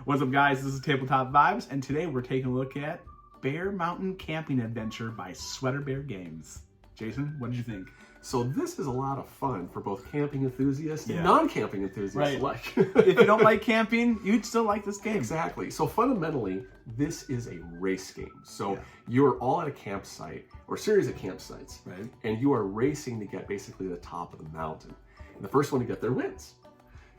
What's up, guys? This is Tabletop Vibes, and today we're taking a look at Bear Mountain Camping Adventure by Sweaterbear Games. Jason, what did you think? So this is a lot of fun for both camping enthusiasts and non-camping enthusiasts alike. If you don't like camping, you'd still like this game. Exactly. So fundamentally, this is a race game. So you're all at a campsite or series of campsites, and you are racing to get basically the top of the mountain. And the first one to get there wins.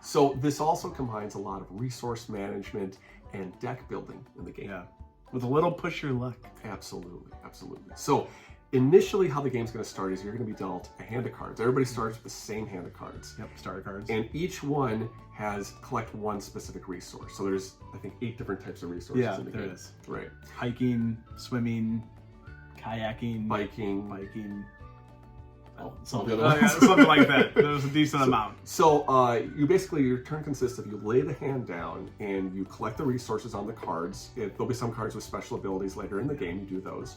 So this also combines a lot of resource management and deck building in the game. Yeah. With a little push your luck. Absolutely, absolutely. So initially how the game's going to start is you're going to be dealt a hand of cards. Everybody starts with the same hand of cards. Yep, starter cards. And each one has collect one specific resource. So there's, I think, 8 different types of resources in the game. there is. Right. Hiking, swimming, kayaking, Biking. Something like that. There's a decent amount. So you basically, your turn consists of you lay the hand down and you collect the resources on the cards. There'll be some cards with special abilities later in the game. You do those.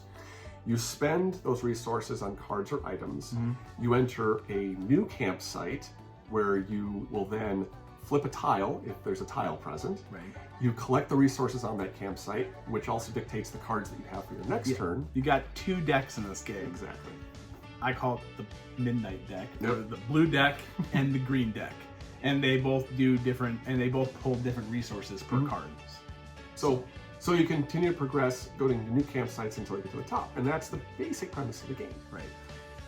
You spend those resources on cards or items. You enter a new campsite where you will then flip a tile if there's a tile present. Right. You collect the resources on that campsite, which also dictates the cards that you have for your next turn. You got 2 decks in this game. Exactly. I call it the midnight deck, or the blue deck and the green deck. And they both do different, and they both pull different resources per card. So you continue to progress, go to new campsites until you get to the top. And that's the basic premise of the game. Right.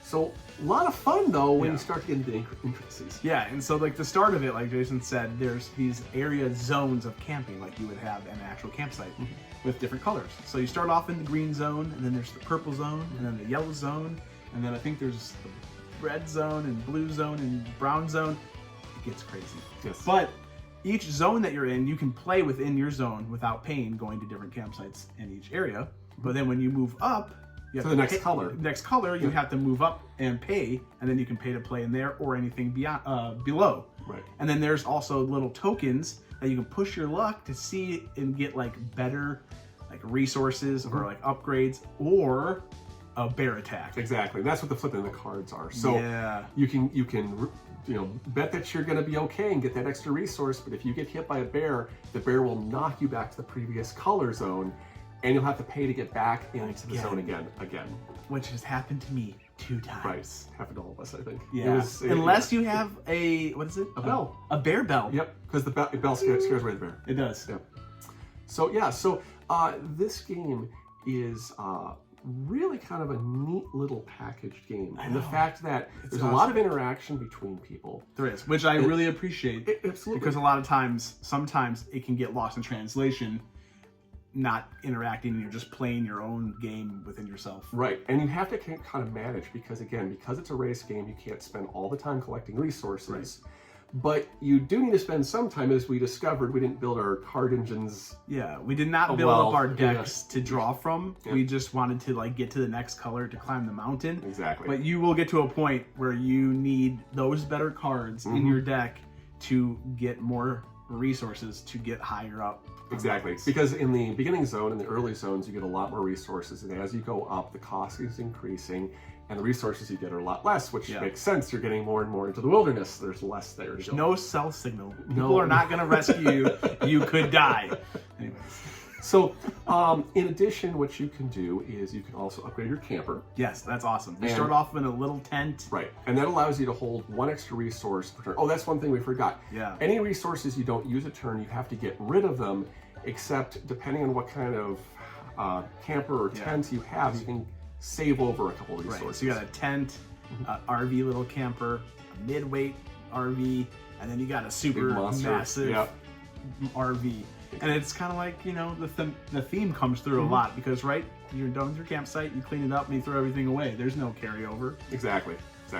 So a lot of fun though when you start to get into the intricacies. Yeah, and so like the start of it, like Jason said, there's these area zones of camping like you would have in an actual campsite with different colors. So you start off in the green zone, and then there's the purple zone, and then the yellow zone, and then I think there's the red zone and blue zone and brown zone. It gets crazy. Yes. But each zone that you're in, you can play within your zone without paying, going to different campsites in each area. But then when you move up, you have to the next color. Next color, you have to move up and pay, and then you can pay to play in there or anything beyond below. Right. And then there's also little tokens that you can push your luck to see and get like better like resources or like upgrades or a bear attack. Exactly. That's what the flipping the cards are. So you can bet that you're going to be okay and get that extra resource, but if you get hit by a bear, the bear will knock you back to the previous color zone, and you'll have to pay to get back into the zone again. Which has happened to me 2 times. Right. Happened to all of us, I think. Yeah. Unless you have a, what is it? A bell. A bear bell. Yep, because the bell scares away the bear. It does. Yep. So this game is really kind of a neat little packaged game. And the fact that there's a lot of interaction between people. There is, which I really appreciate. Absolutely. Because a lot of times, sometimes it can get lost in translation, not interacting, and you're just playing your own game within yourself. Right, and you have to kind of manage because it's a race game, you can't spend all the time collecting resources. Right. But you do need to spend some time, as we discovered. We didn't build our card engines. Yeah, we did not build up our decks to draw from. Yeah. We just wanted to like get to the next color to climb the mountain. Exactly. But you will get to a point where you need those better cards in your deck to get more resources to get higher up. Exactly, because in the beginning zone, in the early zones, you get a lot more resources, and as you go up, the cost is increasing, and the resources you get are a lot less, which makes sense. You're getting more and more into the wilderness. There's less there. There's no cell signal. People are not going to rescue you. You could die. Anyways. So, in addition, what you can do is you can also upgrade your camper. Yes, that's awesome. You start off in a little tent. Right, and that allows you to hold 1 extra resource per turn. Oh, that's one thing we forgot. Yeah. Any resources you don't use a turn, you have to get rid of them, except depending on what kind of camper or tent you have, you can save over a couple of resources. Right. So you got a tent, RV little camper, a mid-weight RV, and then you got a super massive RV. And it's kind of like, the theme comes through a lot because, you're done with your campsite, you clean it up, and you throw everything away. There's no carryover. Exactly.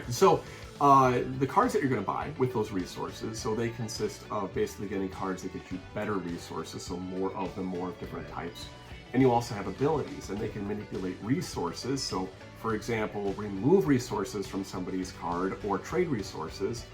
So the cards that you're going to buy with those resources, so they consist of basically getting cards that get you better resources, so more of them, more of different types. And you also have abilities, and they can manipulate resources. So, for example, remove resources from somebody's card, or trade resources,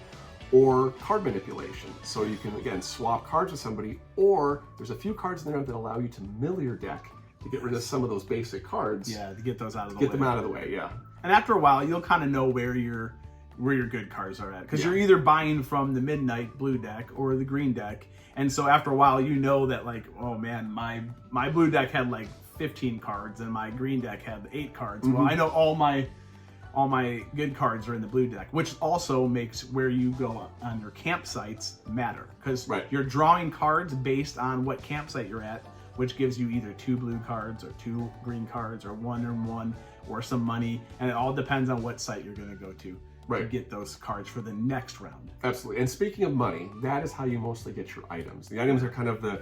or card manipulation. So you can, again, swap cards with somebody, or there's a few cards in there that allow you to mill your deck to get rid of some of those basic cards. Yeah, to get those out of the way. Get them out of the way, yeah. And after a while, you'll kind of know where your where your good cards are at, because Yeah. you're either buying from the midnight blue deck or the green deck, and so after a while you know that like, oh man, my blue deck had like 15 cards and my green deck had 8 cards. Well, I know all my good cards are in the blue deck, which also makes where you go on your campsites matter, because you're drawing cards based on what campsite you're at, which gives you either 2 blue cards or 2 green cards or 1 and 1 or some money, and it all depends on what site you're going to go to get those cards for the next round. Absolutely. And speaking of money, that is how you mostly get your items. The items are kind of the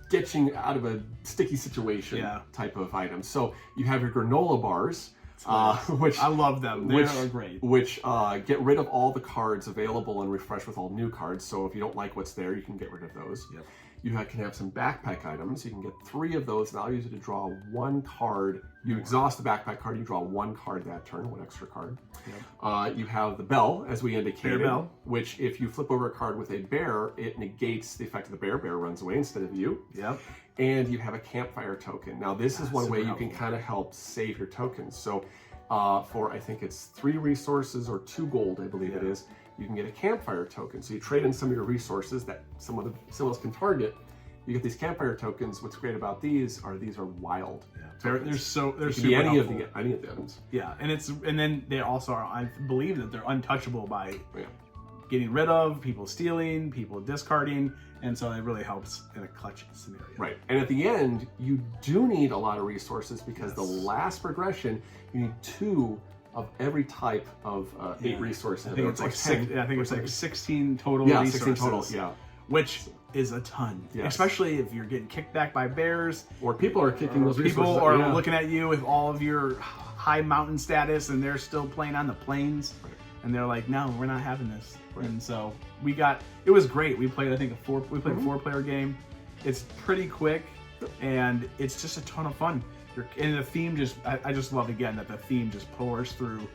getting out of a sticky situation type of items. So you have your granola bars, which I love them. They are great. Which get rid of all the cards available and refresh with all new cards. So if you don't like what's there, you can get rid of those. Yep. You can have some backpack items. You can get 3 of those, and I'll use it to draw 1 card. You exhaust the backpack card, you draw 1 card that turn, 1 extra card. Yep. You have the bell, as we indicated, bell, which if you flip over a card with a bear, it negates the effect of the bear. Bear runs away instead of you. Yep. And you have a campfire token. Now this is one way you can kind of help save your tokens. So for, I think it's 3 resources or 2 gold, I believe it is, you can get a campfire token. So you trade in some of your resources that someone else can target. You get these campfire tokens. What's great about these are wild. They're super any helpful. of the items. Yeah, and then they also are, I believe that they're untouchable by getting rid of, people stealing, people discarding, and so it really helps in a clutch scenario. Right, and at the end, you do need a lot of resources, because the last progression, you need 2 of every type of 8 resources. I think it's like 10, I think it's like 16 total resources. 16 total, yeah. Which is a ton, especially if you're getting kicked back by bears, or people are kicking those resources. People are looking at you with all of your high mountain status, and they're still playing on the plains, and they're like, "No, we're not having this." And so it was great. We played, I think, a 4-player game. It's pretty quick, and it's just a ton of fun. And the theme I just love again that the theme just pours through.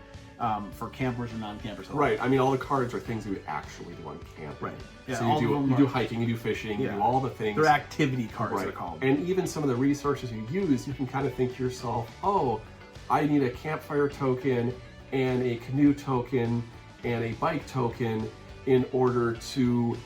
For campers and non-campers. Right. I mean, all the cards are things you actually do on camp. Right. Yeah, so you do hiking, you do fishing, you do all the things. They're activity cards, they're called. And even some of the resources you use, you can kind of think to yourself, oh, I need a campfire token and a canoe token and a bike token in order to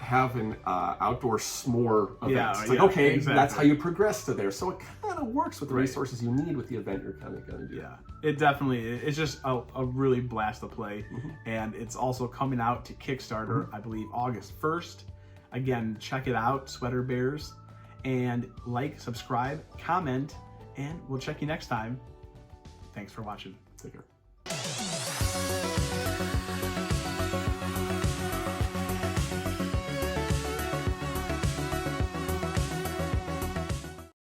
have an outdoor s'more event. It's like, okay, that's how you progress to there. So it kind of works with the resources you need with the event you're kind of going to do. Yeah, it definitely, it's just a really blast to play. And it's also coming out to Kickstarter, I believe, August 1st. Again, check it out, Sweaterbears. And like, subscribe, comment, and we'll check you next time. Thanks for watching. Take care.